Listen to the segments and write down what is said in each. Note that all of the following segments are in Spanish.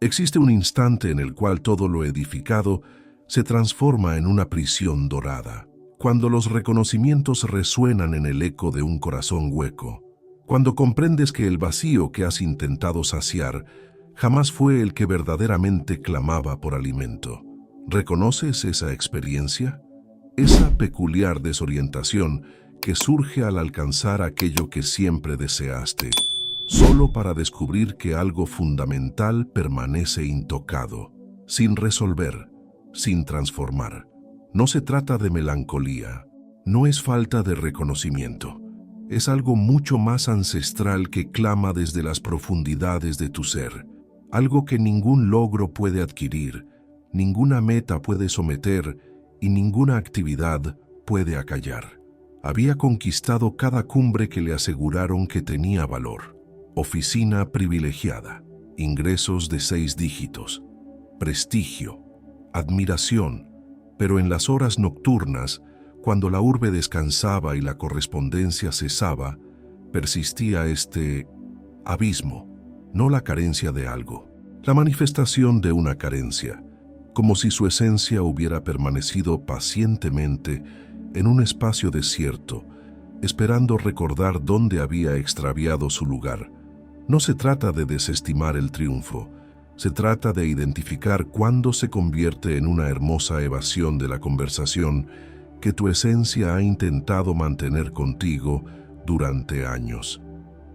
Existe un instante en el cual todo lo edificado se transforma en una prisión dorada, cuando los reconocimientos resuenan en el eco de un corazón hueco, cuando comprendes que el vacío que has intentado saciar jamás fue el que verdaderamente clamaba por alimento. ¿Reconoces esa experiencia? Esa peculiar desorientación que surge al alcanzar aquello que siempre deseaste, solo para descubrir que algo fundamental permanece intocado, sin resolver, sin transformar. No se trata de melancolía, no es falta de reconocimiento. Es algo mucho más ancestral que clama desde las profundidades de tu ser, algo que ningún logro puede adquirir, ninguna meta puede someter y ninguna actividad puede acallar. Había conquistado cada cumbre que le aseguraron que tenía valor. Oficina privilegiada, ingresos de 6 dígitos, prestigio, admiración, pero en las horas nocturnas, cuando la urbe descansaba y la correspondencia cesaba, persistía este abismo, no la carencia de algo, la manifestación de una carencia, como si su esencia hubiera permanecido pacientemente en un espacio desierto, esperando recordar dónde había extraviado su lugar. No se trata de desestimar el triunfo, se trata de identificar cuándo se convierte en una hermosa evasión de la conversación que tu esencia ha intentado mantener contigo durante años.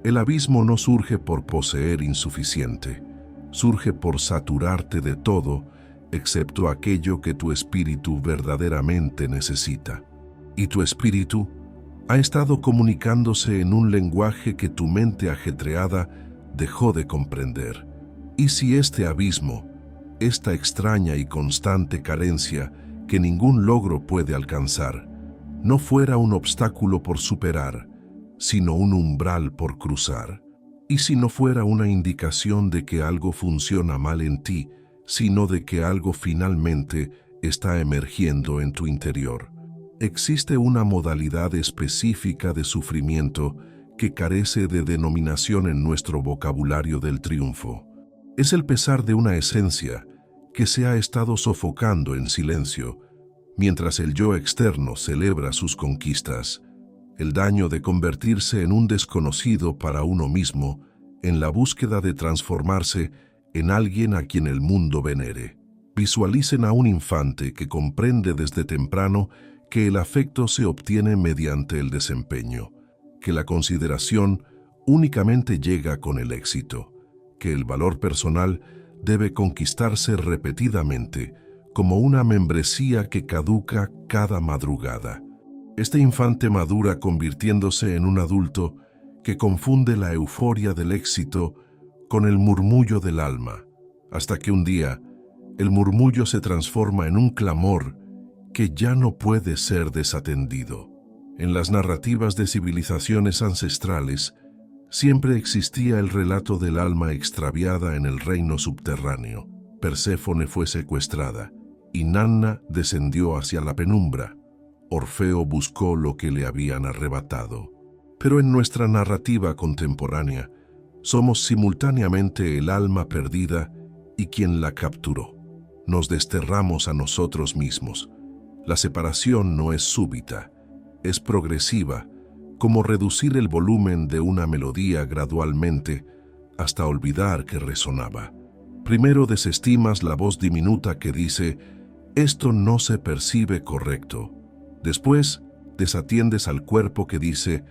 El abismo no surge por poseer insuficiente, surge por saturarte de todo, excepto aquello que tu espíritu verdaderamente necesita. Y tu espíritu ha estado comunicándose en un lenguaje que tu mente ajetreada dejó de comprender. ¿Y si este abismo, esta extraña y constante carencia que ningún logro puede alcanzar, no fuera un obstáculo por superar, sino un umbral por cruzar? ¿Y si no fuera una indicación de que algo funciona mal en ti, sino de que algo finalmente está emergiendo en tu interior? Existe una modalidad específica de sufrimiento que carece de denominación en nuestro vocabulario del triunfo. Es el pesar de una esencia que se ha estado sofocando en silencio, mientras el yo externo celebra sus conquistas, el daño de convertirse en un desconocido para uno mismo en la búsqueda de transformarse en alguien a quien el mundo venere. Visualicen a un infante que comprende desde temprano que el afecto se obtiene mediante el desempeño, que la consideración únicamente llega con el éxito, que el valor personal debe conquistarse repetidamente, como una membresía que caduca cada madrugada. Este infante madura convirtiéndose en un adulto que confunde la euforia del éxito con el murmullo del alma, hasta que un día el murmullo se transforma en un clamor que ya no puede ser desatendido. En las narrativas de civilizaciones ancestrales, siempre existía el relato del alma extraviada en el reino subterráneo. Perséfone fue secuestrada, y Nanna descendió hacia la penumbra. Orfeo buscó lo que le habían arrebatado. Pero en nuestra narrativa contemporánea, somos simultáneamente el alma perdida y quien la capturó. Nos desterramos a nosotros mismos. La separación no es súbita, es progresiva, como reducir el volumen de una melodía gradualmente hasta olvidar que resonaba. Primero desestimas la voz diminuta que dice, esto no se percibe correcto. Después desatiendes al cuerpo que dice,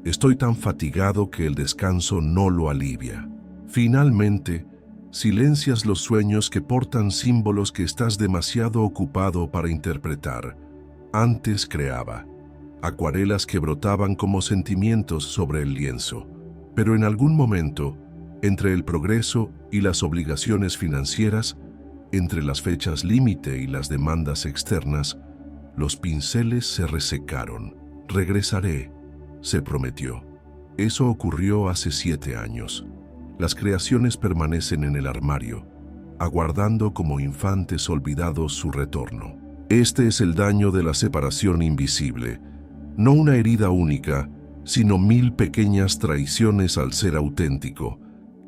estoy tan fatigado que el descanso no lo alivia. Finalmente, silencias los sueños que portan símbolos que estás demasiado ocupado para interpretar. Antes creaba acuarelas que brotaban como sentimientos sobre el lienzo, pero en algún momento, entre el progreso y las obligaciones financieras, entre las fechas límite y las demandas externas, los pinceles se resecaron. Regresaré, se prometió. Eso ocurrió hace 7 años. Las creaciones permanecen en el armario, aguardando como infantes olvidados su retorno. Este es el daño de la separación invisible, no una herida única, sino 1000 pequeñas traiciones al ser auténtico,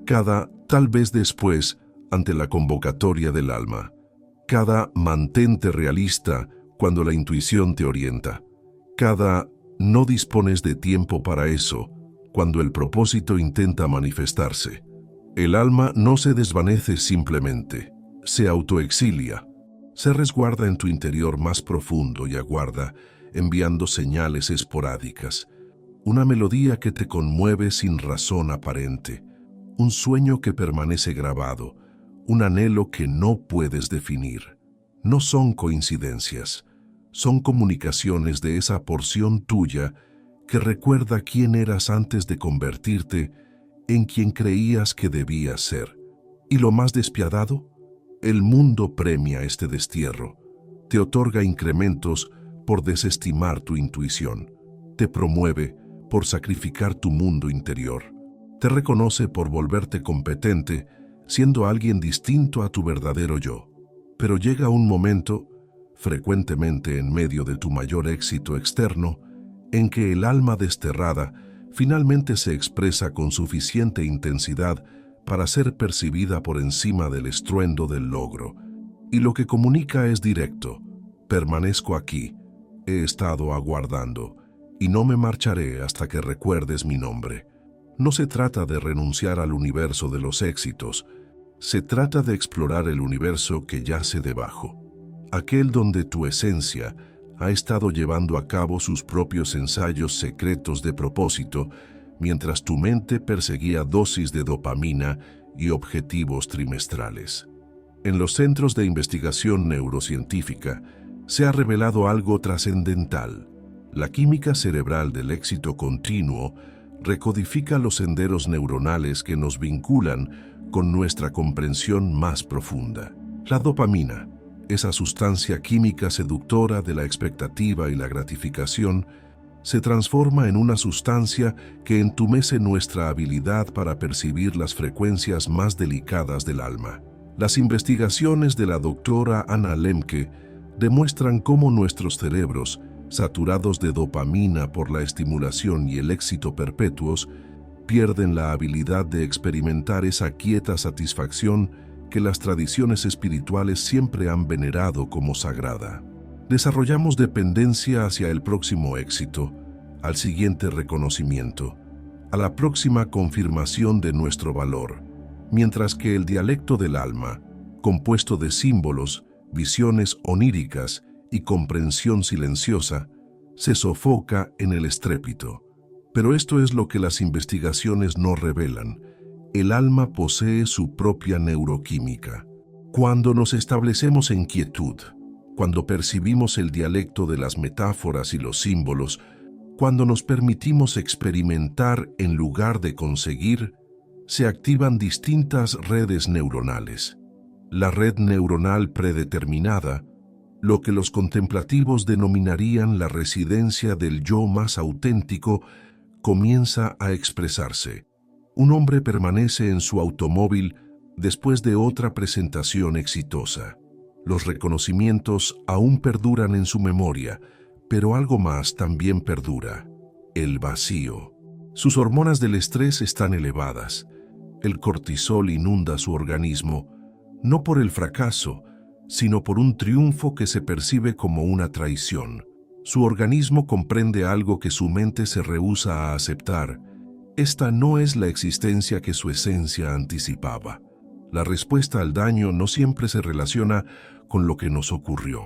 cada, tal vez después, ante la convocatoria del alma. Cada mantente realista cuando la intuición te orienta. Cada no dispones de tiempo para eso cuando el propósito intenta manifestarse. El alma no se desvanece simplemente, se autoexilia. Se resguarda en tu interior más profundo y aguarda, enviando señales esporádicas. Una melodía que te conmueve sin razón aparente. Un sueño que permanece grabado. Un anhelo que no puedes definir. No son coincidencias. Son comunicaciones de esa porción tuya que recuerda quién eras antes de convertirte en quien creías que debías ser. Y lo más despiadado, el mundo premia este destierro. Te otorga incrementos por desestimar tu intuición. Te promueve por sacrificar tu mundo interior. Te reconoce por volverte competente, siendo alguien distinto a tu verdadero yo. Pero llega un momento, frecuentemente en medio de tu mayor éxito externo, en que el alma desterrada finalmente se expresa con suficiente intensidad para ser percibida por encima del estruendo del logro. Y lo que comunica es directo. Permanezco aquí, he estado aguardando, y no me marcharé hasta que recuerdes mi nombre. No se trata de renunciar al universo de los éxitos, se trata de explorar el universo que yace debajo, aquel donde tu esencia ha estado llevando a cabo sus propios ensayos secretos de propósito, mientras tu mente perseguía dosis de dopamina y objetivos trimestrales. En los centros de investigación neurocientífica se ha revelado algo trascendental. La química cerebral del éxito continuo recodifica los senderos neuronales que nos vinculan con nuestra comprensión más profunda. La dopamina, esa sustancia química seductora de la expectativa y la gratificación, se transforma en una sustancia que entumece nuestra habilidad para percibir las frecuencias más delicadas del alma. Las investigaciones de la doctora Anna Lemke demuestran cómo nuestros cerebros, saturados de dopamina por la estimulación y el éxito perpetuos, pierden la habilidad de experimentar esa quieta satisfacción que las tradiciones espirituales siempre han venerado como sagrada. Desarrollamos dependencia hacia el próximo éxito, al siguiente reconocimiento, a la próxima confirmación de nuestro valor, mientras que el dialecto del alma, compuesto de símbolos, visiones oníricas y comprensión silenciosa, se sofoca en el estrépito. Pero esto es lo que las investigaciones no revelan. El alma posee su propia neuroquímica. Cuando nos establecemos en quietud, cuando percibimos el dialecto de las metáforas y los símbolos, cuando nos permitimos experimentar en lugar de conseguir, se activan distintas redes neuronales. La red neuronal predeterminada, lo que los contemplativos denominarían la residencia del yo más auténtico, comienza a expresarse. Un hombre permanece en su automóvil después de otra presentación exitosa. Los reconocimientos aún perduran en su memoria, pero algo más también perdura: el vacío. Sus hormonas del estrés están elevadas. El cortisol inunda su organismo, no por el fracaso, sino por un triunfo que se percibe como una traición. Su organismo comprende algo que su mente se rehúsa a aceptar. Esta no es la existencia que su esencia anticipaba. La respuesta al daño no siempre se relaciona con lo que nos ocurrió.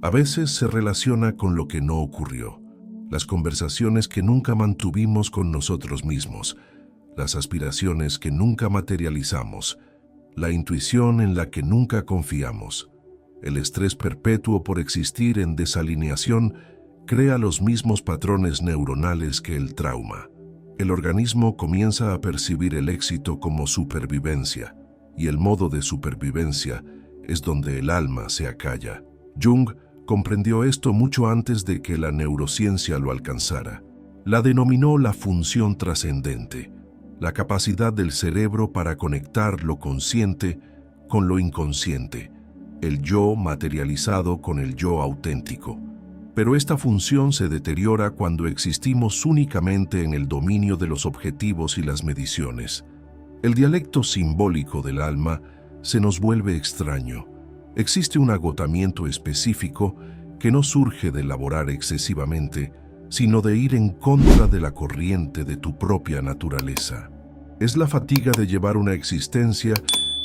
A veces se relaciona con lo que no ocurrió. Las conversaciones que nunca mantuvimos con nosotros mismos, las aspiraciones que nunca materializamos, la intuición en la que nunca confiamos. El estrés perpetuo por existir en desalineación crea los mismos patrones neuronales que el trauma. El organismo comienza a percibir el éxito como supervivencia, y el modo de supervivencia es donde el alma se acalla. Jung comprendió esto mucho antes de que la neurociencia lo alcanzara. La denominó la función trascendente, la capacidad del cerebro para conectar lo consciente con lo inconsciente, el yo materializado con el yo auténtico. Pero esta función se deteriora cuando existimos únicamente en el dominio de los objetivos y las mediciones. El dialecto simbólico del alma se nos vuelve extraño. Existe un agotamiento específico que no surge de laborar excesivamente, sino de ir en contra de la corriente de tu propia naturaleza. Es la fatiga de llevar una existencia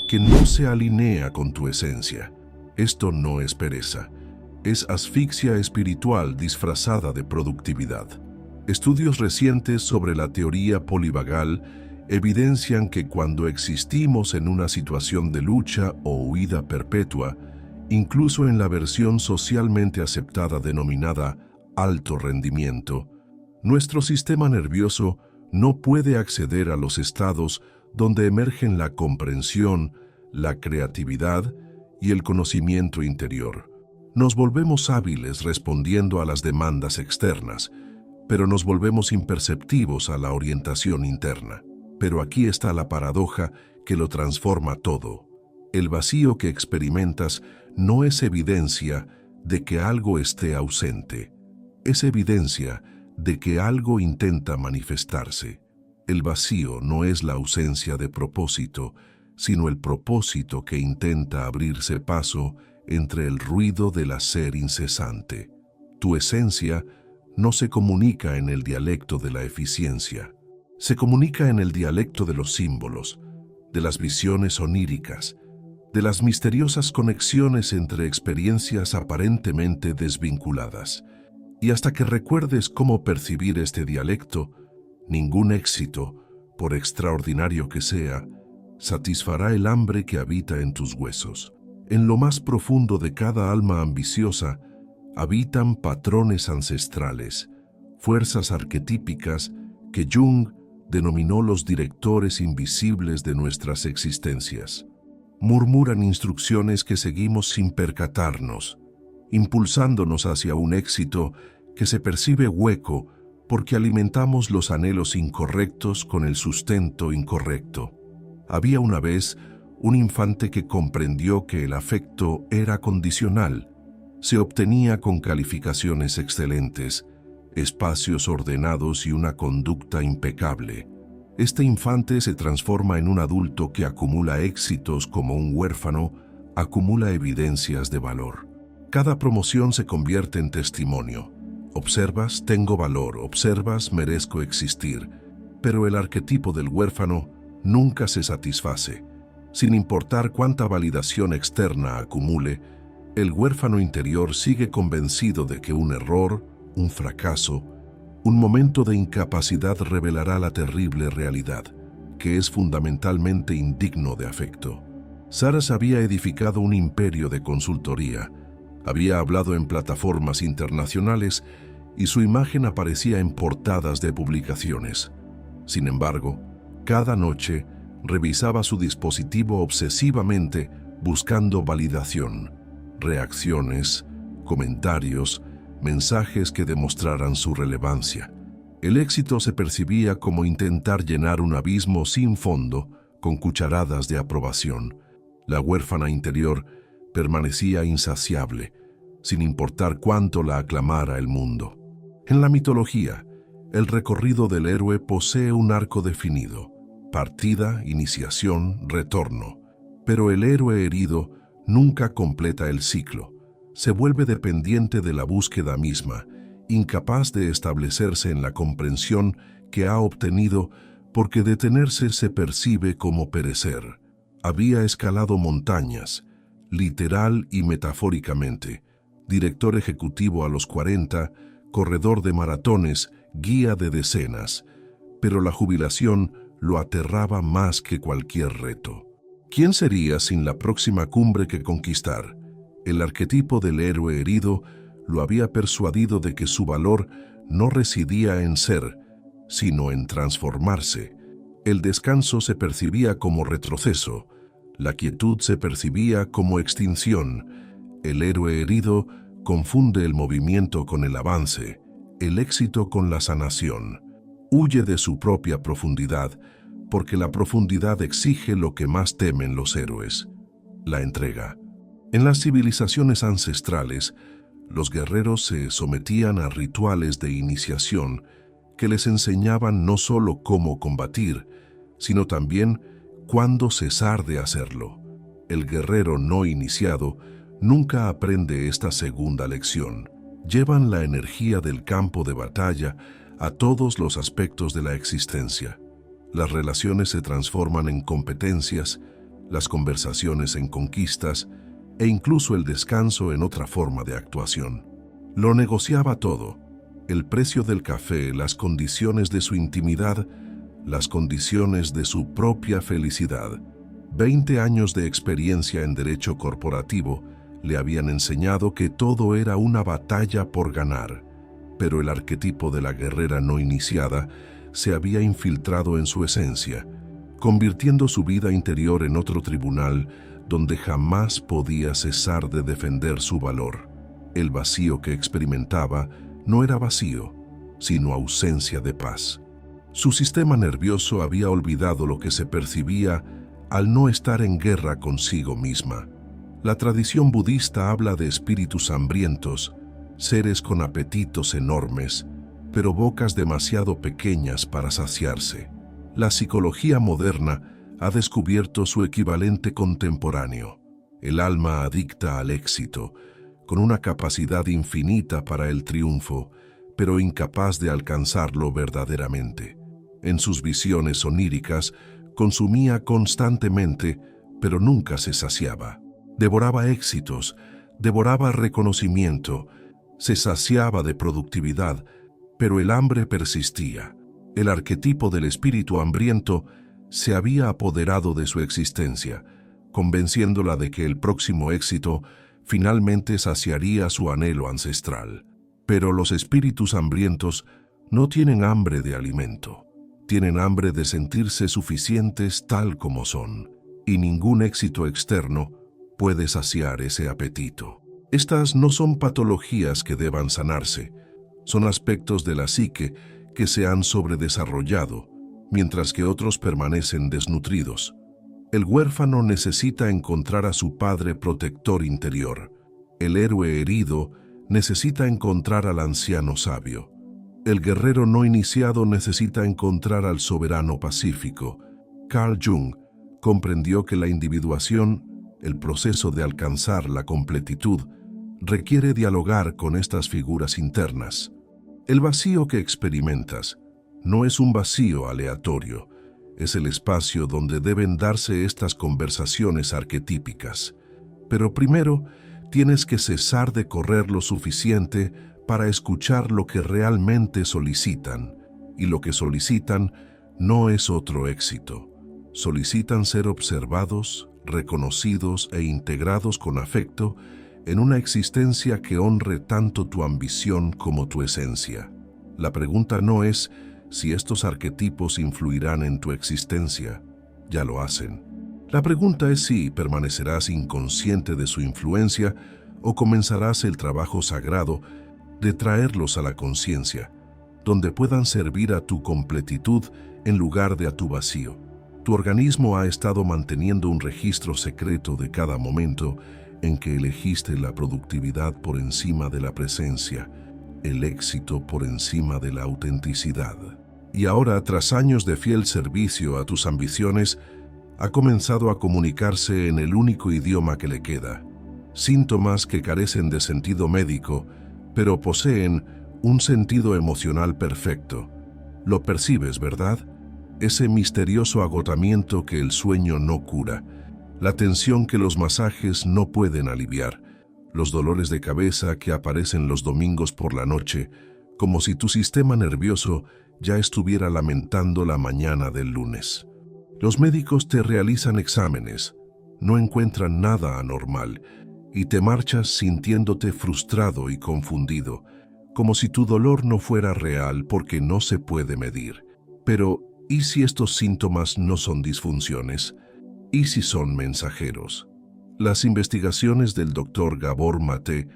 que no se alinea con tu esencia. Esto no es pereza, es asfixia espiritual disfrazada de productividad. Estudios recientes sobre la teoría polivagal evidencian que cuando existimos en una situación de lucha o huida perpetua, incluso en la versión socialmente aceptada denominada alto rendimiento, nuestro sistema nervioso no puede acceder a los estados donde emergen la comprensión, la creatividad y el conocimiento interior. Nos volvemos hábiles respondiendo a las demandas externas, pero nos volvemos imperceptivos a la orientación interna. Pero aquí está la paradoja que lo transforma todo. El vacío que experimentas no es evidencia de que algo esté ausente. Es evidencia de que algo intenta manifestarse. El vacío no es la ausencia de propósito, sino el propósito que intenta abrirse paso entre el ruido del hacer incesante. Tu esencia no se comunica en el dialecto de la eficiencia. Se comunica en el dialecto de los símbolos, de las visiones oníricas, de las misteriosas conexiones entre experiencias aparentemente desvinculadas. Y hasta que recuerdes cómo percibir este dialecto, ningún éxito, por extraordinario que sea, satisfará el hambre que habita en tus huesos. En lo más profundo de cada alma ambiciosa habitan patrones ancestrales, fuerzas arquetípicas que Jung denominó los directores invisibles de nuestras existencias. Murmuran instrucciones que seguimos sin percatarnos, impulsándonos hacia un éxito que se percibe hueco porque alimentamos los anhelos incorrectos con el sustento incorrecto. Había una vez un infante que comprendió que el afecto era condicional. Se obtenía con calificaciones excelentes, espacios ordenados y una conducta impecable. Este infante se transforma en un adulto que acumula éxitos como un huérfano, acumula evidencias de valor. Cada promoción se convierte en testimonio. Observas, tengo valor, observas, merezco existir. Pero el arquetipo del huérfano nunca se satisface. Sin importar cuánta validación externa acumule, el huérfano interior sigue convencido de que un error, un fracaso, un momento de incapacidad revelará la terrible realidad, que es fundamentalmente indigno de afecto. Saras había edificado un imperio de consultoría, había hablado en plataformas internacionales y su imagen aparecía en portadas de publicaciones. Sin embargo, cada noche revisaba su dispositivo obsesivamente buscando validación, reacciones, comentarios, mensajes que demostraran su relevancia. El éxito se percibía como intentar llenar un abismo sin fondo con cucharadas de aprobación. La huérfana interior permanecía insaciable, sin importar cuánto la aclamara el mundo. En la mitología, el recorrido del héroe posee un arco definido: partida, iniciación, retorno. Pero el héroe herido nunca completa el ciclo. Se vuelve dependiente de la búsqueda misma, incapaz de establecerse en la comprensión que ha obtenido porque detenerse se percibe como perecer. Había escalado montañas, literal y metafóricamente, director ejecutivo a los 40, corredor de maratones, guía de decenas, pero la jubilación lo aterraba más que cualquier reto. ¿Quién sería sin la próxima cumbre que conquistar? El arquetipo del héroe herido lo había persuadido de que su valor no residía en ser, sino en transformarse. El descanso se percibía como retroceso, la quietud se percibía como extinción. El héroe herido confunde el movimiento con el avance, el éxito con la sanación. Huye de su propia profundidad, porque la profundidad exige lo que más temen los héroes: la entrega. En las civilizaciones ancestrales, los guerreros se sometían a rituales de iniciación que les enseñaban no solo cómo combatir, sino también cuándo cesar de hacerlo. El guerrero no iniciado nunca aprende esta segunda lección. Llevan la energía del campo de batalla a todos los aspectos de la existencia. Las relaciones se transforman en competencias, las conversaciones en conquistas e incluso el descanso en otra forma de actuación. Lo negociaba todo: el precio del café, las condiciones de su intimidad, las condiciones de su propia felicidad. 20 años de experiencia en derecho corporativo le habían enseñado que todo era una batalla por ganar, pero el arquetipo de la guerrera no iniciada se había infiltrado en su esencia, convirtiendo su vida interior en otro tribunal donde jamás podía cesar de defender su valor. El vacío que experimentaba no era vacío, sino ausencia de paz. Su sistema nervioso había olvidado lo que se percibía al no estar en guerra consigo misma. La tradición budista habla de espíritus hambrientos, seres con apetitos enormes, pero bocas demasiado pequeñas para saciarse. La psicología moderna ha descubierto su equivalente contemporáneo: el alma adicta al éxito, con una capacidad infinita para el triunfo, pero incapaz de alcanzarlo verdaderamente. En sus visiones oníricas, consumía constantemente, pero nunca se saciaba. Devoraba éxitos, devoraba reconocimiento, se saciaba de productividad, pero el hambre persistía. El arquetipo del espíritu hambriento se había apoderado de su existencia, convenciéndola de que el próximo éxito finalmente saciaría su anhelo ancestral. Pero los espíritus hambrientos no tienen hambre de alimento. Tienen hambre de sentirse suficientes tal como son, y ningún éxito externo puede saciar ese apetito. Estas no son patologías que deban sanarse, son aspectos de la psique que se han sobredesarrollado, mientras que otros permanecen desnutridos. El huérfano necesita encontrar a su padre protector interior. El héroe herido necesita encontrar al anciano sabio. El guerrero no iniciado necesita encontrar al soberano pacífico. Carl Jung comprendió que la individuación, el proceso de alcanzar la completitud, requiere dialogar con estas figuras internas. El vacío que experimentas no es un vacío aleatorio, es el espacio donde deben darse estas conversaciones arquetípicas. Pero primero, tienes que cesar de correr lo suficiente para escuchar lo que realmente solicitan, y lo que solicitan no es otro éxito. Solicitan ser observados, reconocidos e integrados con afecto en una existencia que honre tanto tu ambición como tu esencia. La pregunta no es si estos arquetipos influirán en tu existencia, ya lo hacen. La pregunta es si permanecerás inconsciente de su influencia o comenzarás el trabajo sagrado de traerlos a la conciencia, donde puedan servir a tu completitud en lugar de a tu vacío. Tu organismo ha estado manteniendo un registro secreto de cada momento en que elegiste la productividad por encima de la presencia, el éxito por encima de la autenticidad. Y ahora, tras años de fiel servicio a tus ambiciones, ha comenzado a comunicarse en el único idioma que le queda. Síntomas que carecen de sentido médico, pero poseen un sentido emocional perfecto. Lo percibes, ¿verdad? Ese misterioso agotamiento que el sueño no cura, la tensión que los masajes no pueden aliviar, los dolores de cabeza que aparecen los domingos por la noche, como si tu sistema nervioso ya estuviera lamentando la mañana del lunes. Los médicos te realizan exámenes, no encuentran nada anormal, y te marchas sintiéndote frustrado y confundido, como si tu dolor no fuera real porque no se puede medir. Pero, ¿y si estos síntomas no son disfunciones? ¿Y si son mensajeros? Las investigaciones del Dr. Gabor Mate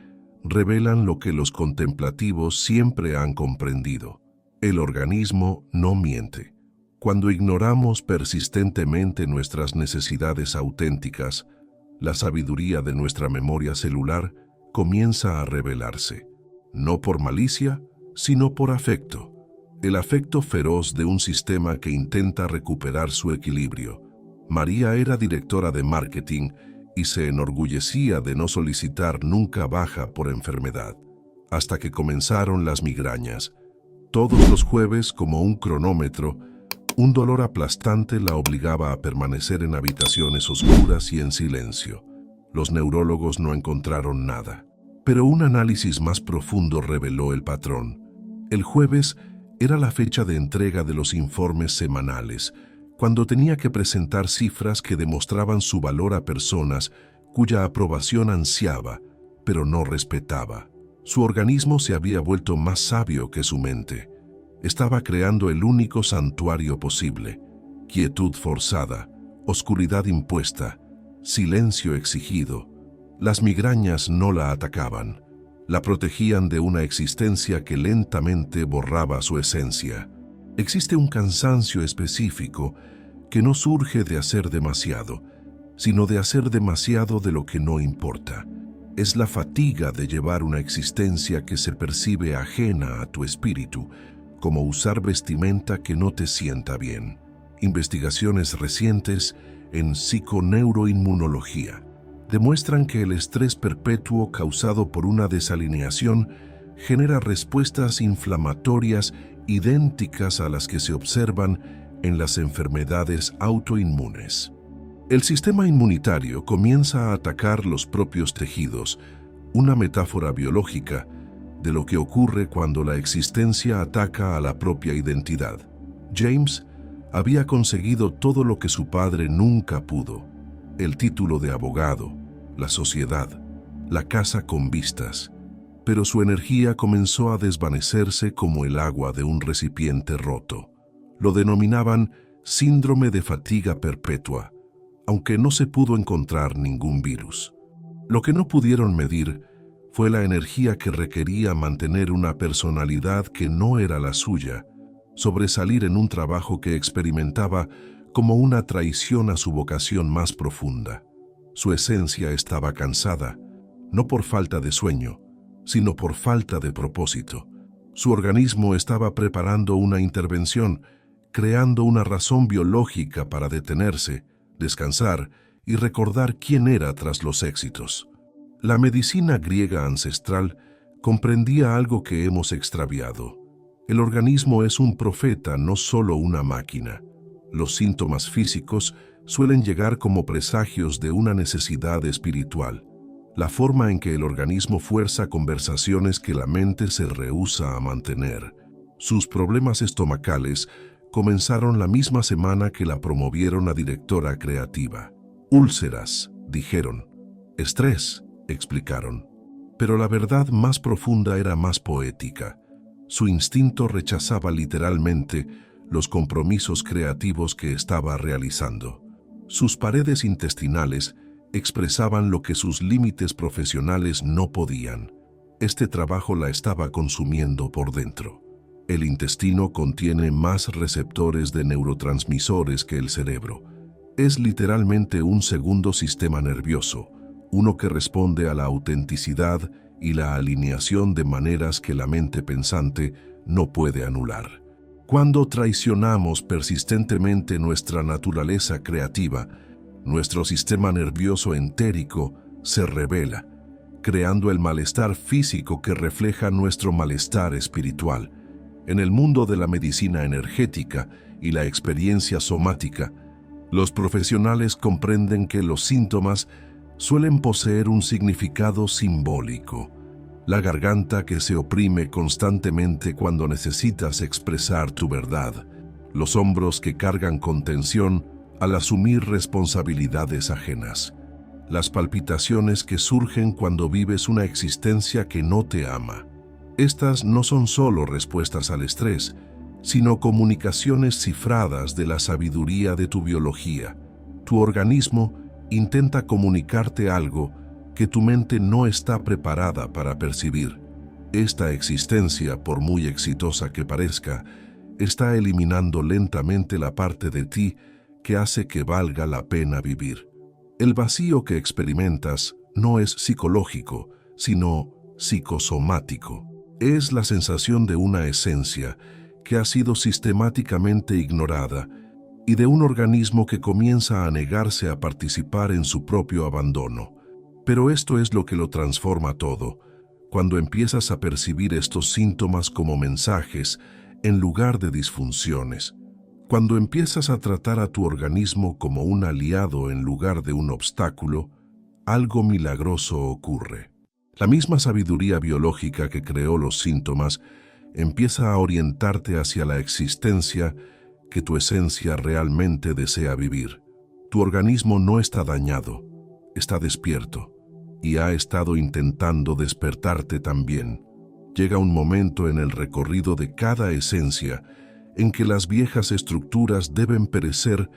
revelan lo que los contemplativos siempre han comprendido. El organismo no miente. Cuando ignoramos persistentemente nuestras necesidades auténticas, la sabiduría de nuestra memoria celular comienza a revelarse, no por malicia, sino por afecto. El afecto feroz de un sistema que intenta recuperar su equilibrio. María era directora de marketing y se enorgullecía de no solicitar nunca baja por enfermedad, hasta que comenzaron las migrañas. Todos los jueves, como un cronómetro, un dolor aplastante la obligaba a permanecer en habitaciones oscuras y en silencio. Los neurólogos no encontraron nada, pero un análisis más profundo reveló el patrón. El jueves era la fecha de entrega de los informes semanales, cuando tenía que presentar cifras que demostraban su valor a personas cuya aprobación ansiaba, pero no respetaba. Su organismo se había vuelto más sabio que su mente. Estaba creando el único santuario posible: quietud forzada, oscuridad impuesta, silencio exigido. Las migrañas no la atacaban, la protegían de una existencia que lentamente borraba su esencia. Existe un cansancio específico que no surge de hacer demasiado, sino de hacer demasiado de lo que no importa. Es la fatiga de llevar una existencia que se percibe ajena a tu espíritu, como usar vestimenta que no te sienta bien. Investigaciones recientes en psiconeuroinmunología demuestran que el estrés perpetuo causado por una desalineación genera respuestas inflamatorias idénticas a las que se observan en las enfermedades autoinmunes. El sistema inmunitario comienza a atacar los propios tejidos, una metáfora biológica de lo que ocurre cuando la existencia ataca a la propia identidad. James había conseguido todo lo que su padre nunca pudo: el título de abogado, la sociedad, la casa con vistas. Pero su energía comenzó a desvanecerse como el agua de un recipiente roto. Lo denominaban síndrome de fatiga perpetua, aunque no se pudo encontrar ningún virus. Lo que no pudieron medir fue la energía que requería mantener una personalidad que no era la suya, sobresalir en un trabajo que experimentaba como una traición a su vocación más profunda. Su esencia estaba cansada, no por falta de sueño, sino por falta de propósito. Su organismo estaba preparando una intervención, creando una razón biológica para detenerse, descansar y recordar quién era tras los éxitos. La medicina griega ancestral comprendía algo que hemos extraviado. El organismo es un profeta, no solo una máquina. Los síntomas físicos suelen llegar como presagios de una necesidad espiritual, la forma en que el organismo fuerza conversaciones que la mente se rehúsa a mantener. Sus problemas estomacales comenzaron la misma semana que la promovieron a directora creativa. Úlceras, dijeron. Estrés, explicaron. Pero la verdad más profunda era más poética. Su instinto rechazaba literalmente los compromisos creativos que estaba realizando. Sus paredes intestinales expresaban lo que sus límites profesionales no podían. Este trabajo la estaba consumiendo por dentro. El intestino contiene más receptores de neurotransmisores que el cerebro. Es literalmente un segundo sistema nervioso, uno que responde a la autenticidad y la alineación de maneras que la mente pensante no puede anular. Cuando traicionamos persistentemente nuestra naturaleza creativa, nuestro sistema nervioso entérico se revela, creando el malestar físico que refleja nuestro malestar espiritual. En el mundo de la medicina energética y la experiencia somática, los profesionales comprenden que los síntomas suelen poseer un significado simbólico. La garganta que se oprime constantemente cuando necesitas expresar tu verdad, los hombros que cargan con tensión al asumir responsabilidades ajenas, las palpitaciones que surgen cuando vives una existencia que no te ama. Estas no son solo respuestas al estrés, sino comunicaciones cifradas de la sabiduría de tu biología. Tu organismo intenta comunicarte algo que tu mente no está preparada para percibir. Esta existencia, por muy exitosa que parezca, está eliminando lentamente la parte de ti que hace que valga la pena vivir. El vacío que experimentas no es psicológico, sino psicosomático. Es la sensación de una esencia que ha sido sistemáticamente ignorada y de un organismo que comienza a negarse a participar en su propio abandono. Pero esto es lo que lo transforma todo, cuando empiezas a percibir estos síntomas como mensajes en lugar de disfunciones. Cuando empiezas a tratar a tu organismo como un aliado en lugar de un obstáculo, algo milagroso ocurre. La misma sabiduría biológica que creó los síntomas empieza a orientarte hacia la existencia que tu esencia realmente desea vivir. Tu organismo no está dañado, está despierto y ha estado intentando despertarte también. Llega un momento en el recorrido de cada esencia en que las viejas estructuras deben perecer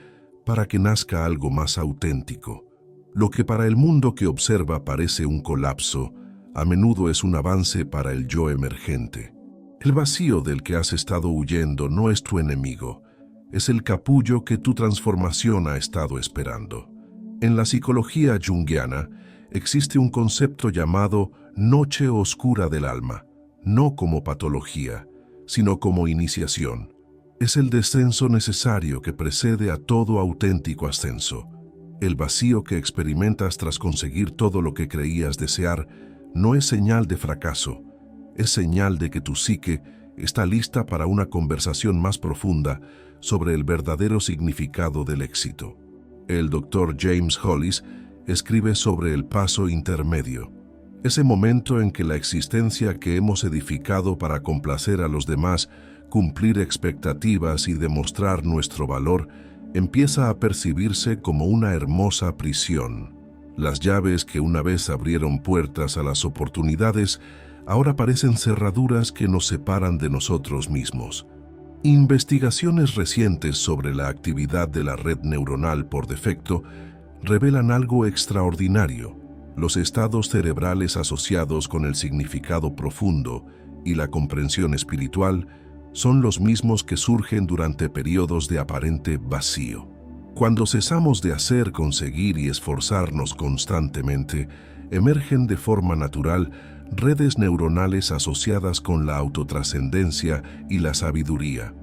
para que nazca algo más auténtico. Lo que para el mundo que observa parece un colapso, a menudo es un avance para el yo emergente. El vacío del que has estado huyendo no es tu enemigo, es el capullo que tu transformación ha estado esperando. En la psicología junguiana existe un concepto llamado noche oscura del alma, no como patología, sino como iniciación. Es el descenso necesario que precede a todo auténtico ascenso. El vacío que experimentas tras conseguir todo lo que creías desear no es señal de fracaso, es señal de que tu psique está lista para una conversación más profunda sobre el verdadero significado del éxito. El Dr. James Hollis escribe sobre el paso intermedio, ese momento en que la existencia que hemos edificado para complacer a los demás, cumplir expectativas y demostrar nuestro valor, empieza a percibirse como una hermosa prisión. Las llaves que una vez abrieron puertas a las oportunidades, ahora parecen cerraduras que nos separan de nosotros mismos. Investigaciones recientes sobre la actividad de la red neuronal por defecto revelan algo extraordinario. Los estados cerebrales asociados con el significado profundo y la comprensión espiritual son los mismos que surgen durante periodos de aparente vacío. Cuando cesamos de hacer, conseguir y esforzarnos constantemente, emergen de forma natural redes neuronales asociadas con la autotrascendencia y la sabiduría.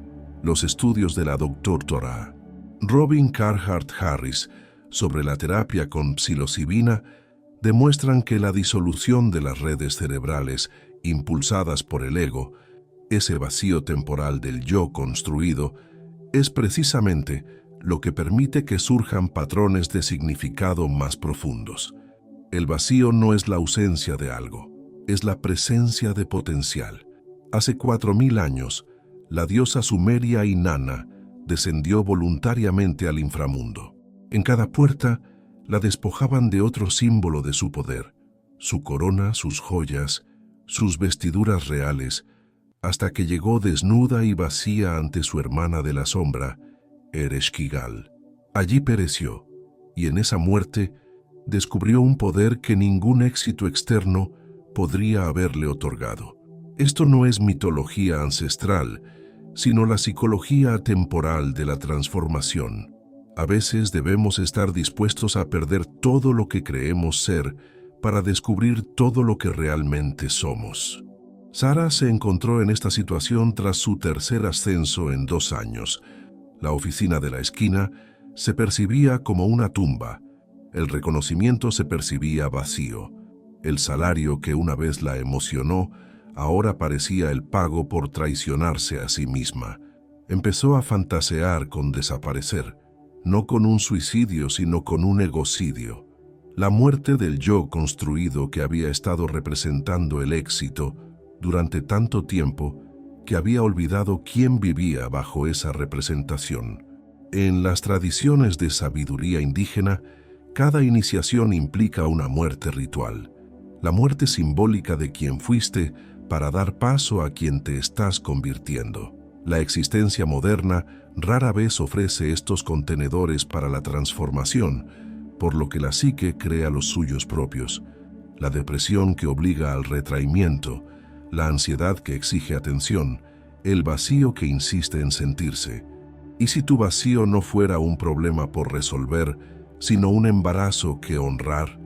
Los estudios de la doctora Robin Carhart Harris sobre la terapia con psilocibina demuestran que la disolución de las redes cerebrales impulsadas por el ego, ese vacío temporal del yo construido, es precisamente lo que permite que surjan patrones de significado más profundos. El vacío no es la ausencia de algo, es la presencia de potencial. Hace 4000 años, la diosa sumeria Inanna descendió voluntariamente al inframundo. En cada puerta, la despojaban de otro símbolo de su poder, su corona, sus joyas, sus vestiduras reales, hasta que llegó desnuda y vacía ante su hermana de la sombra, Ereshkigal. Allí pereció, y en esa muerte descubrió un poder que ningún éxito externo podría haberle otorgado. Esto no es mitología ancestral, sino la psicología atemporal de la transformación. A veces debemos estar dispuestos a perder todo lo que creemos ser para descubrir todo lo que realmente somos. Sara se encontró en esta situación tras su tercer ascenso en 2 años. La oficina de la esquina se percibía como una tumba. El reconocimiento se percibía vacío. El salario que una vez la emocionó ahora parecía el pago por traicionarse a sí misma. Empezó a fantasear con desaparecer, no con un suicidio, sino con un egocidio. La muerte del yo construido que había estado representando el éxito durante tanto tiempo que había olvidado quién vivía bajo esa representación. En las tradiciones de sabiduría indígena, cada iniciación implica una muerte ritual, la muerte simbólica de quien fuiste para dar paso a quien te estás convirtiendo. La existencia moderna rara vez ofrece estos contenedores para la transformación, por lo que la psique crea los suyos propios. La depresión que obliga al retraimiento, la ansiedad que exige atención, el vacío que insiste en sentirse. ¿Y si tu vacío no fuera un problema por resolver, sino un embarazo que honrar?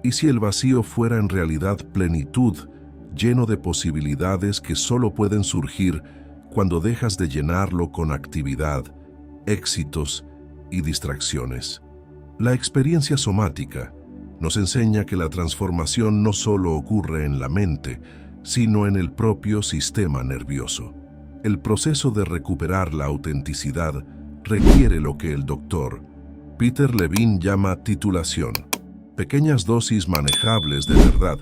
¿Y si el vacío fuera en realidad plenitud, lleno de posibilidades que solo pueden surgir cuando dejas de llenarlo con actividad, éxitos y distracciones. La experiencia somática nos enseña que la transformación no solo ocurre en la mente, sino en el propio sistema nervioso. El proceso de recuperar la autenticidad requiere lo que el doctor Peter Levine llama titulación, pequeñas dosis manejables de verdad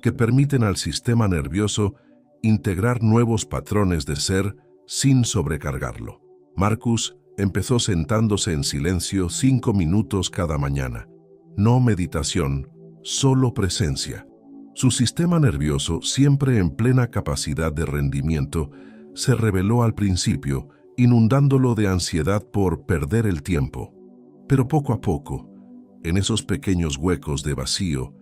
que permiten al sistema nervioso integrar nuevos patrones de ser sin sobrecargarlo. Marcus empezó sentándose en silencio 5 minutos cada mañana. No meditación, solo presencia. Su sistema nervioso, siempre en plena capacidad de rendimiento, se reveló al principio, inundándolo de ansiedad por perder el tiempo. Pero poco a poco, en esos pequeños huecos de vacío,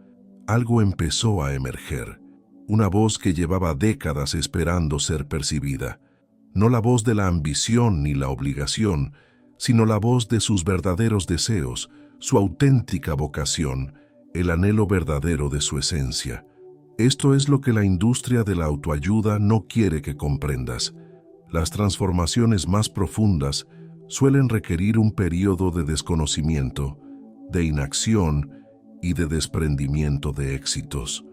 algo empezó a emerger. Una voz que llevaba décadas esperando ser percibida. No la voz de la ambición ni la obligación, sino la voz de sus verdaderos deseos, su auténtica vocación, el anhelo verdadero de su esencia. Esto es lo que la industria de la autoayuda no quiere que comprendas. Las transformaciones más profundas suelen requerir un periodo de desconocimiento, de inacción y de desprendimiento de éxitos.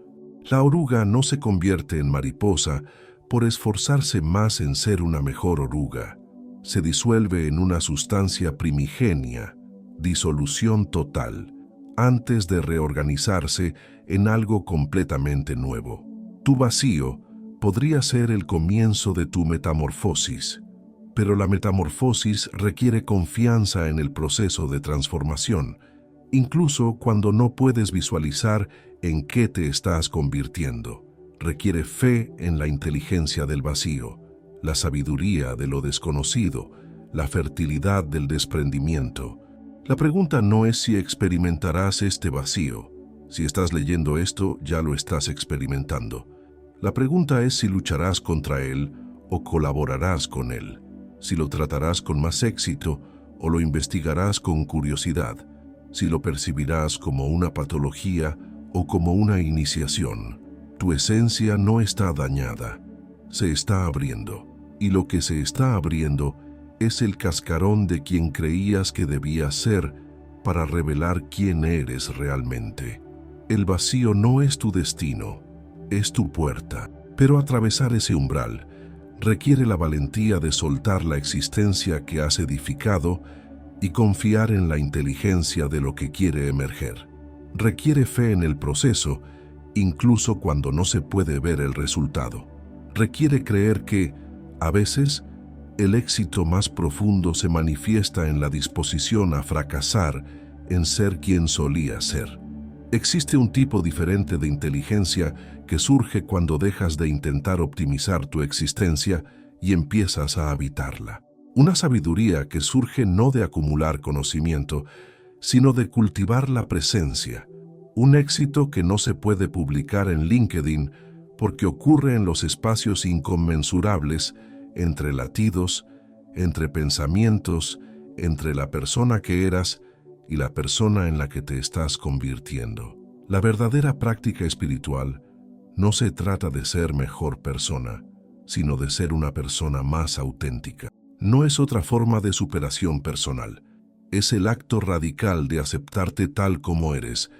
La oruga no se convierte en mariposa por esforzarse más en ser una mejor oruga. Se disuelve en una sustancia primigenia, disolución total, antes de reorganizarse en algo completamente nuevo. Tu vacío podría ser el comienzo de tu metamorfosis, pero la metamorfosis requiere confianza en el proceso de transformación, incluso cuando no puedes visualizar en qué te estás convirtiendo. Requiere fe en la inteligencia del vacío, la sabiduría de lo desconocido, la fertilidad del desprendimiento. La pregunta no es si experimentarás este vacío. Si estás leyendo esto, ya lo estás experimentando. La pregunta es si lucharás contra él o colaborarás con él, si lo tratarás con más éxito o lo investigarás con curiosidad, si lo percibirás como una patología o como una iniciación. Tu esencia no está dañada, se está abriendo, y lo que se está abriendo es el cascarón de quien creías que debías ser para revelar quién eres realmente. El vacío no es tu destino, es tu puerta, pero atravesar ese umbral requiere la valentía de soltar la existencia que has edificado y confiar en la inteligencia de lo que quiere emerger. Requiere fe en el proceso, incluso cuando no se puede ver el resultado. Requiere creer que, a veces, el éxito más profundo se manifiesta en la disposición a fracasar en ser quien solía ser. Existe un tipo diferente de inteligencia que surge cuando dejas de intentar optimizar tu existencia y empiezas a habitarla. Una sabiduría que surge no de acumular conocimiento, sino de cultivar la presencia. Un éxito que no se puede publicar en LinkedIn porque ocurre en los espacios inconmensurables entre latidos, entre pensamientos, entre la persona que eras y la persona en la que te estás convirtiendo. La verdadera práctica espiritual no se trata de ser mejor persona, sino de ser una persona más auténtica. No es otra forma de superación personal. Es el acto radical de aceptarte tal como eres,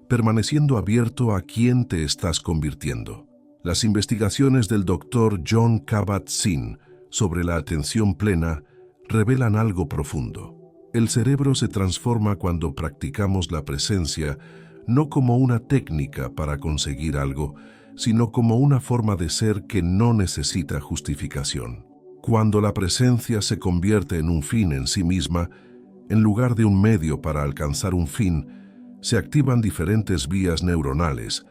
permaneciendo abierto a quién te estás convirtiendo. Las investigaciones del Dr. Jon Kabat-Zinn sobre la atención plena revelan algo profundo. El cerebro se transforma cuando practicamos la presencia, no como una técnica para conseguir algo, sino como una forma de ser que no necesita justificación. Cuando la presencia se convierte en un fin en sí misma, en lugar de un medio para alcanzar un fin, se activan diferentes vías neuronales,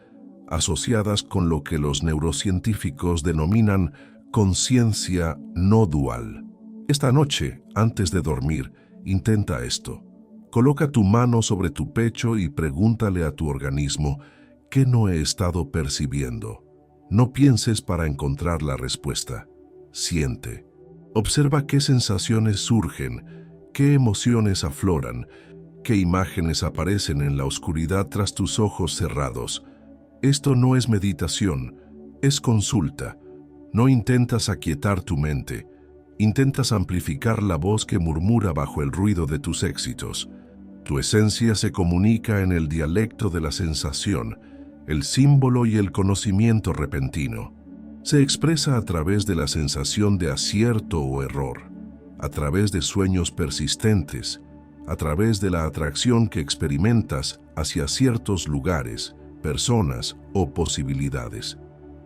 asociadas con lo que los neurocientíficos denominan conciencia no dual. Esta noche, antes de dormir, intenta esto. Coloca tu mano sobre tu pecho y pregúntale a tu organismo, ¿qué no he estado percibiendo? No pienses para encontrar la respuesta. Siente. Observa qué sensaciones surgen, qué emociones afloran, qué imágenes aparecen en la oscuridad tras tus ojos cerrados. Esto no es meditación, es consulta. No intentas aquietar tu mente, Intentas amplificar la voz que murmura bajo el ruido de tus éxitos. Tu esencia se comunica en el dialecto de la sensación, el símbolo y el conocimiento repentino. Se expresa a través de la sensación de acierto o error, a través de sueños persistentes, a través de la atracción que experimentas hacia ciertos lugares, personas o posibilidades.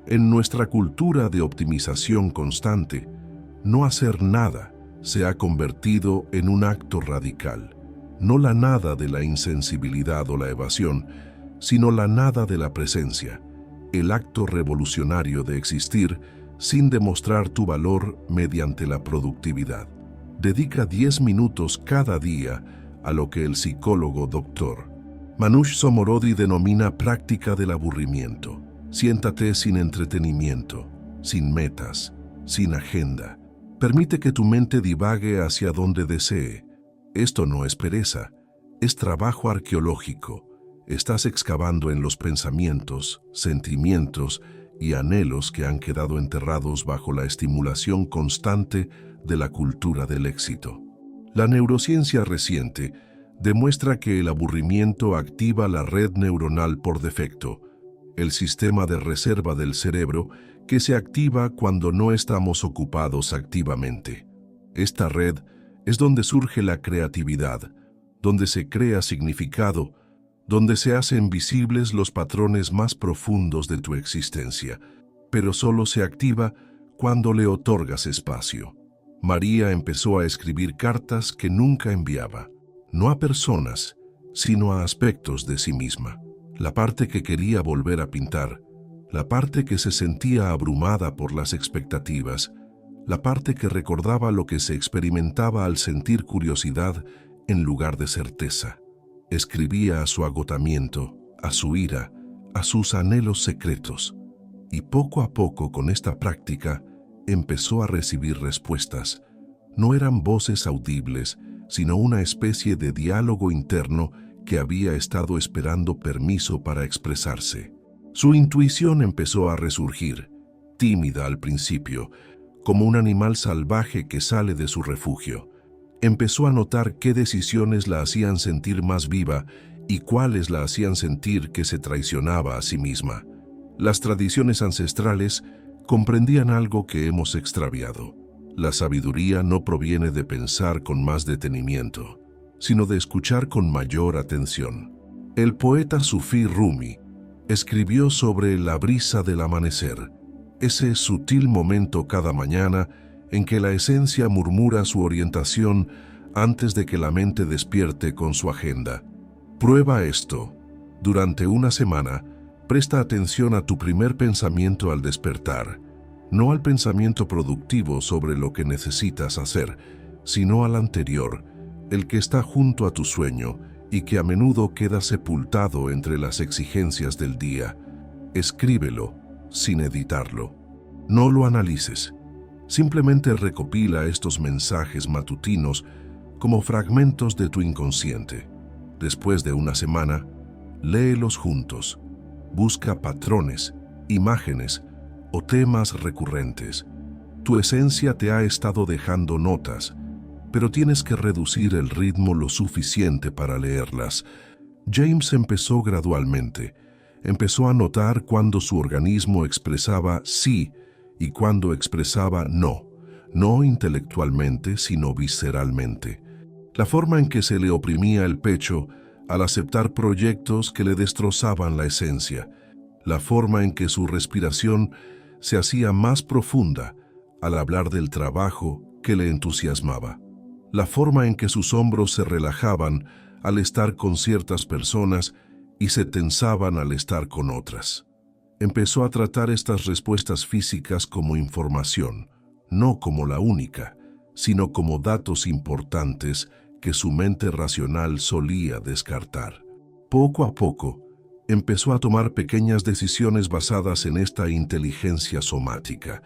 En nuestra cultura de optimización constante, no hacer nada se ha convertido en un acto radical. No la nada de la insensibilidad o la evasión, sino la nada de la presencia, el acto revolucionario de existir sin demostrar tu valor mediante la productividad. Dedica 10 minutos cada día a lo que el psicólogo Dr. Manoush Zomorodi denomina práctica del aburrimiento. Siéntate sin entretenimiento, sin metas, sin agenda. Permite que tu mente divague hacia donde desee. Esto no es pereza, es trabajo arqueológico. Estás excavando en los pensamientos, sentimientos y anhelos que han quedado enterrados bajo la estimulación constante de la cultura del éxito. La neurociencia reciente demuestra que el aburrimiento activa la red neuronal por defecto, el sistema de reserva del cerebro que se activa cuando no estamos ocupados activamente. Esta red es donde surge la creatividad, donde se crea significado, donde se hacen visibles los patrones más profundos de tu existencia, pero solo se activa cuando le otorgas espacio. María empezó a escribir cartas que nunca enviaba, no a personas, sino a aspectos de sí misma. La parte que quería volver a pintar, la parte que se sentía abrumada por las expectativas, la parte que recordaba lo que se experimentaba al sentir curiosidad en lugar de certeza. Escribía a su agotamiento, a su ira, a sus anhelos secretos. Y poco a poco con esta práctica empezó a recibir respuestas. No eran voces audibles, sino una especie de diálogo interno que había estado esperando permiso para expresarse. Su intuición empezó a resurgir, tímida al principio, como un animal salvaje que sale de su refugio. Empezó a notar qué decisiones la hacían sentir más viva y cuáles la hacían sentir que se traicionaba a sí misma. Las tradiciones ancestrales comprendían algo que hemos extraviado. La sabiduría no proviene de pensar con más detenimiento, sino de escuchar con mayor atención. El poeta sufí Rumi escribió sobre la brisa del amanecer, ese sutil momento cada mañana en que la esencia murmura su orientación antes de que la mente despierte con su agenda. Prueba esto. Durante una semana, presta atención a tu primer pensamiento al despertar, no al pensamiento productivo sobre lo que necesitas hacer, sino al anterior, el que está junto a tu sueño y que a menudo queda sepultado entre las exigencias del día. Escríbelo, sin editarlo. No lo analices. Simplemente recopila estos mensajes matutinos como fragmentos de tu inconsciente. Después de una semana, léelos juntos. Busca patrones, imágenes o temas recurrentes. Tu esencia te ha estado dejando notas, pero tienes que reducir el ritmo lo suficiente para leerlas. James empezó gradualmente. Empezó a notar cuando su organismo expresaba sí y cuando expresaba no, no intelectualmente, sino visceralmente. La forma en que se le oprimía el pecho al aceptar proyectos que le destrozaban la esencia, la forma en que su respiración se hacía más profunda al hablar del trabajo que le entusiasmaba, la forma en que sus hombros se relajaban al estar con ciertas personas y se tensaban al estar con otras. Empezó a tratar estas respuestas físicas como información, no como la única, sino como datos importantes que su mente racional solía descartar. Poco a poco, empezó a tomar pequeñas decisiones basadas en esta inteligencia somática.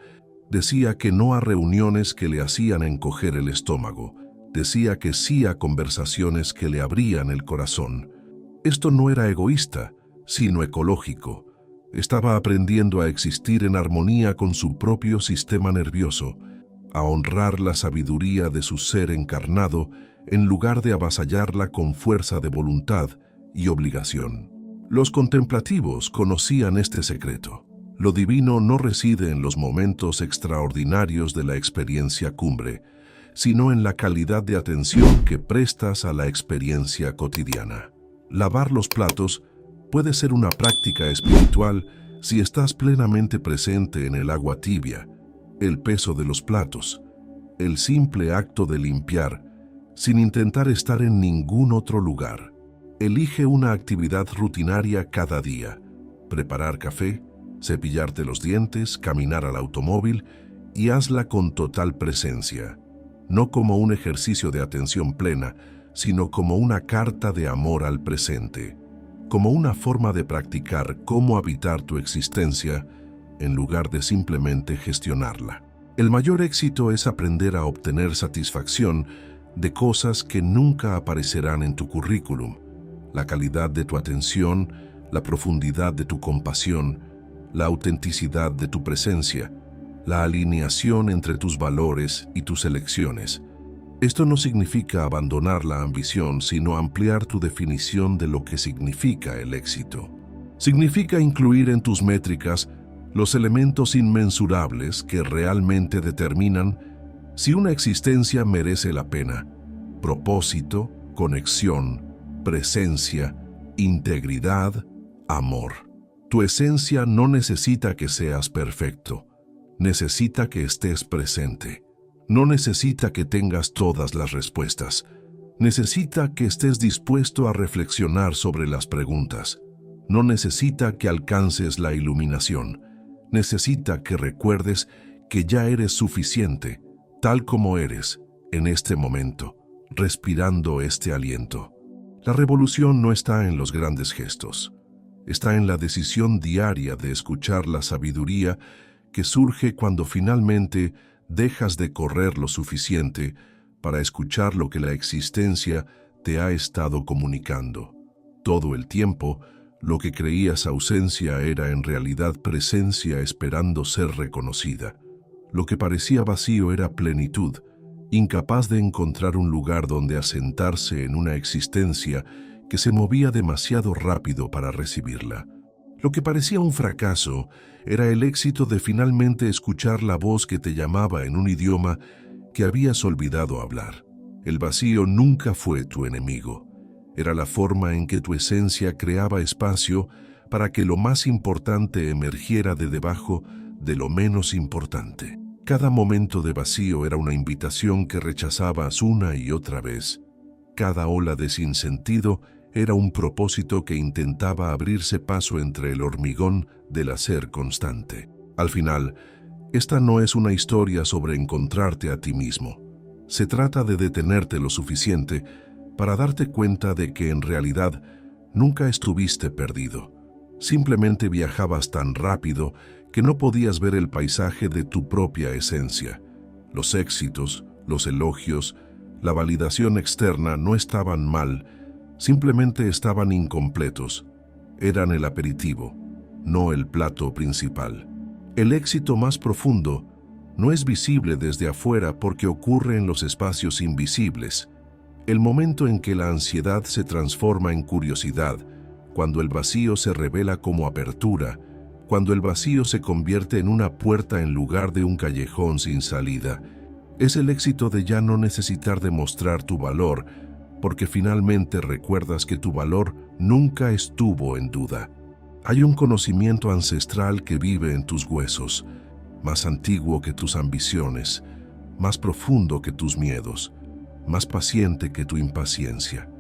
Decía que no a reuniones que le hacían encoger el estómago. Decía que sí a conversaciones que le abrían el corazón. Esto no era egoísta, sino ecológico. Estaba aprendiendo a existir en armonía con su propio sistema nervioso. a honrar la sabiduría de su ser encarnado en lugar de avasallarla con fuerza de voluntad y obligación. Los contemplativos conocían este secreto. Lo divino no reside en los momentos extraordinarios de la experiencia cumbre, sino en la calidad de atención que prestas a la experiencia cotidiana. Lavar los platos puede ser una práctica espiritual si estás plenamente presente en el agua tibia, el peso de los platos, el simple acto de limpiar, sin intentar estar en ningún otro lugar. Elige una actividad rutinaria cada día: preparar café, cepillarte los dientes, caminar al automóvil, y hazla con total presencia, no como un ejercicio de atención plena, sino como una carta de amor al presente, como una forma de practicar cómo habitar tu existencia en lugar de simplemente gestionarla. El mayor éxito es aprender a obtener satisfacción de cosas que nunca aparecerán en tu currículum: la calidad de tu atención, la profundidad de tu compasión, la autenticidad de tu presencia, la alineación entre tus valores y tus elecciones. Esto no significa abandonar la ambición, sino ampliar tu definición de lo que significa el éxito. Significa incluir en tus métricas los elementos inmensurables que realmente determinan si una existencia merece la pena: propósito, conexión, presencia, integridad, amor. Tu esencia no necesita que seas perfecto, necesita que estés presente. No necesita que tengas todas las respuestas, necesita que estés dispuesto a reflexionar sobre las preguntas. No necesita que alcances la iluminación, necesita que recuerdes que ya eres suficiente, tal como eres, en este momento, respirando este aliento. La revolución no está en los grandes gestos, está en la decisión diaria de escuchar la sabiduría que surge cuando finalmente dejas de correr lo suficiente para escuchar lo que la existencia te ha estado comunicando. Todo el tiempo, lo que creías ausencia era en realidad presencia esperando ser reconocida. Lo que parecía vacío era plenitud, incapaz de encontrar un lugar donde asentarse en una existencia que se movía demasiado rápido para recibirla. Lo que parecía un fracaso era el éxito de finalmente escuchar la voz que te llamaba en un idioma que habías olvidado hablar. El vacío nunca fue tu enemigo. Era la forma en que tu esencia creaba espacio para que lo más importante emergiera de debajo de lo menos importante. Cada momento de vacío era una invitación que rechazabas una y otra vez. Cada ola de sinsentido era un propósito que intentaba abrirse paso entre el hormigón del hacer constante. Al final, esta no es una historia sobre encontrarte a ti mismo. Se trata de detenerte lo suficiente para darte cuenta de que en realidad nunca estuviste perdido. Simplemente viajabas tan rápido que no podías ver el paisaje de tu propia esencia. Los éxitos, los elogios, la validación externa no estaban mal, simplemente estaban incompletos. Eran el aperitivo, no el plato principal. El éxito más profundo no es visible desde afuera porque ocurre en los espacios invisibles. El momento en que la ansiedad se transforma en curiosidad, cuando el vacío se revela como apertura, cuando el vacío se convierte en una puerta en lugar de un callejón sin salida, es el éxito de ya no necesitar demostrar tu valor, porque finalmente recuerdas que tu valor nunca estuvo en duda. Hay un conocimiento ancestral que vive en tus huesos, más antiguo que tus ambiciones, más profundo que tus miedos, más paciente que tu impaciencia.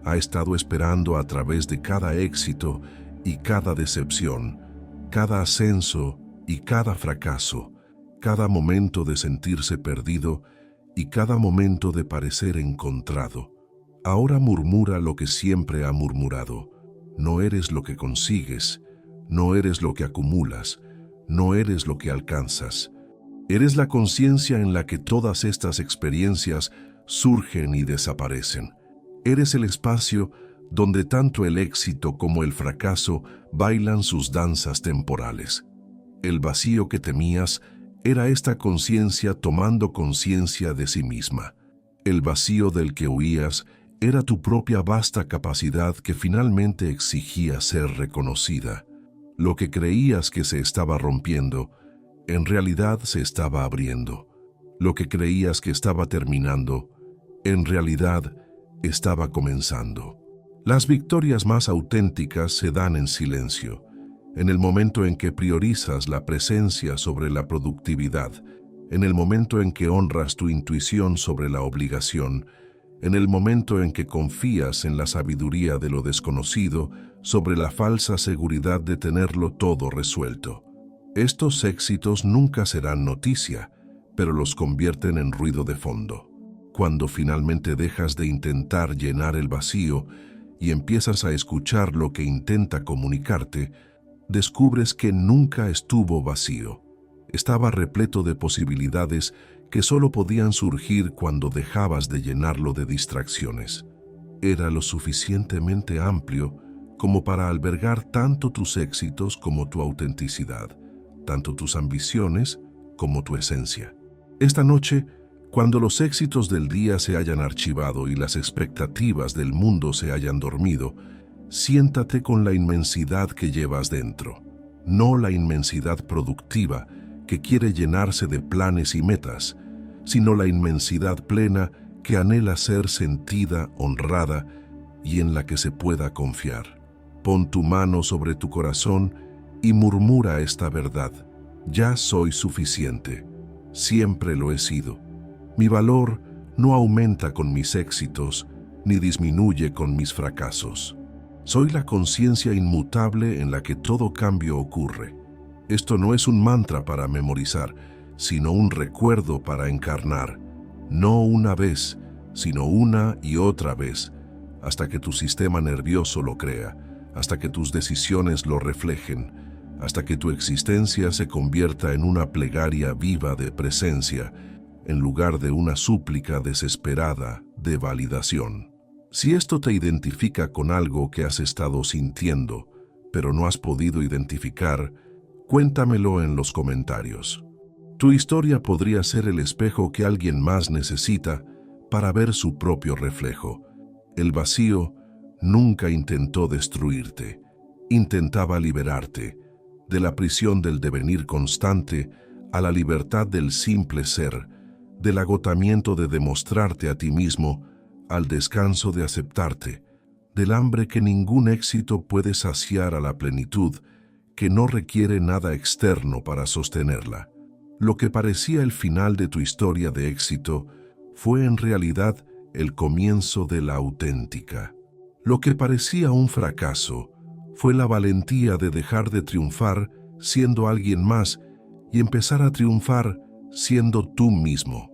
Ha estado esperando a través de cada éxito y cada decepción, cada ascenso y cada fracaso, cada momento de sentirse perdido y cada momento de parecer encontrado. Ahora murmura lo que siempre ha murmurado: no eres lo que consigues, no eres lo que acumulas, no eres lo que alcanzas. Eres la conciencia en la que todas estas experiencias surgen y desaparecen. Eres el espacio donde tanto el éxito como el fracaso bailan sus danzas temporales. El vacío que temías Era esta conciencia tomando conciencia de sí misma. El vacío del que huías era tu propia vasta capacidad que finalmente exigía ser reconocida. Lo que creías que se estaba rompiendo, en realidad se estaba abriendo. Lo que creías que estaba terminando, en realidad estaba comenzando. Las victorias más auténticas se dan en silencio, en el momento en que priorizas la presencia sobre la productividad, en el momento en que honras tu intuición sobre la obligación, en el momento en que confías en la sabiduría de lo desconocido sobre la falsa seguridad de tenerlo todo resuelto. Estos éxitos nunca serán noticia, pero los convierten en ruido de fondo. Cuando finalmente dejas de intentar llenar el vacío y empiezas a escuchar lo que intenta comunicarte, descubres que nunca estuvo vacío. Estaba repleto de posibilidades que solo podían surgir cuando dejabas de llenarlo de distracciones. Era lo suficientemente amplio como para albergar tanto tus éxitos como tu autenticidad, tanto tus ambiciones como tu esencia. Esta noche, cuando los éxitos del día se hayan archivado y las expectativas del mundo se hayan dormido, siéntate con la inmensidad que llevas dentro, no la inmensidad productiva que quiere llenarse de planes y metas, sino la inmensidad plena que anhela ser sentida, honrada y en la que se pueda confiar. Pon tu mano sobre tu corazón y murmura esta verdad: ya soy suficiente, siempre lo he sido. Mi valor no aumenta con mis éxitos, ni disminuye con mis fracasos. Soy la conciencia inmutable en la que todo cambio ocurre. Esto no es un mantra para memorizar, sino un recuerdo para encarnar, no una vez, sino una y otra vez, hasta que tu sistema nervioso lo crea, hasta que tus decisiones lo reflejen, hasta que tu existencia se convierta en una plegaria viva de presencia, en lugar de una súplica desesperada de validación. Si esto te identifica con algo que has estado sintiendo, pero no has podido identificar, cuéntamelo en los comentarios. Tu historia podría ser el espejo que alguien más necesita para ver su propio reflejo. El vacío nunca intentó destruirte, intentaba liberarte, de la prisión del devenir constante a la libertad del simple ser, del agotamiento de demostrarte a ti mismo, al descanso de aceptarte, del hambre que ningún éxito puede saciar a la plenitud, que no requiere nada externo para sostenerla. Lo que parecía el final de tu historia de éxito fue en realidad el comienzo de la auténtica. Lo que parecía un fracaso fue la valentía de dejar de triunfar siendo alguien más y empezar a triunfar siendo tú mismo.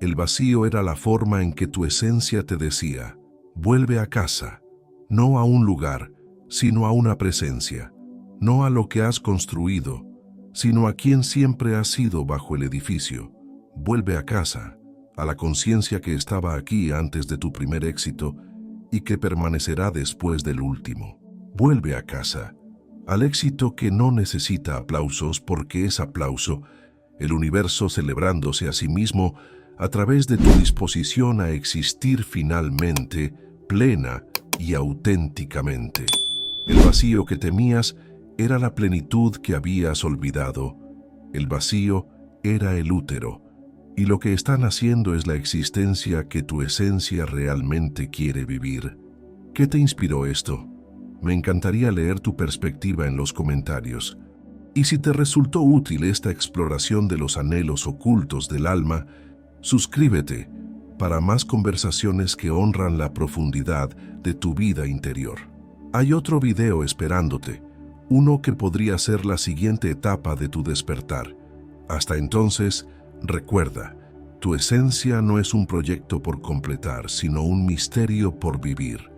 El vacío era la forma en que tu esencia te decía: vuelve a casa, no a un lugar, sino a una presencia, no a lo que has construido, sino a quien siempre has sido bajo el edificio. Vuelve a casa, a la conciencia que estaba aquí antes de tu primer éxito y que permanecerá después del último. Vuelve a casa, al éxito que no necesita aplausos porque es aplauso, el universo celebrándose a sí mismo a través de tu disposición a existir finalmente, plena y auténticamente. El vacío que temías era la plenitud que habías olvidado. El vacío era el útero, y lo que está naciendo es la existencia que tu esencia realmente quiere vivir. ¿Qué te inspiró esto? Me encantaría leer tu perspectiva en los comentarios. Y si te resultó útil esta exploración de los anhelos ocultos del alma, suscríbete para más conversaciones que honran la profundidad de tu vida interior. Hay otro video esperándote, uno que podría ser la siguiente etapa de tu despertar. Hasta entonces, recuerda, tu esencia no es un proyecto por completar, sino un misterio por vivir.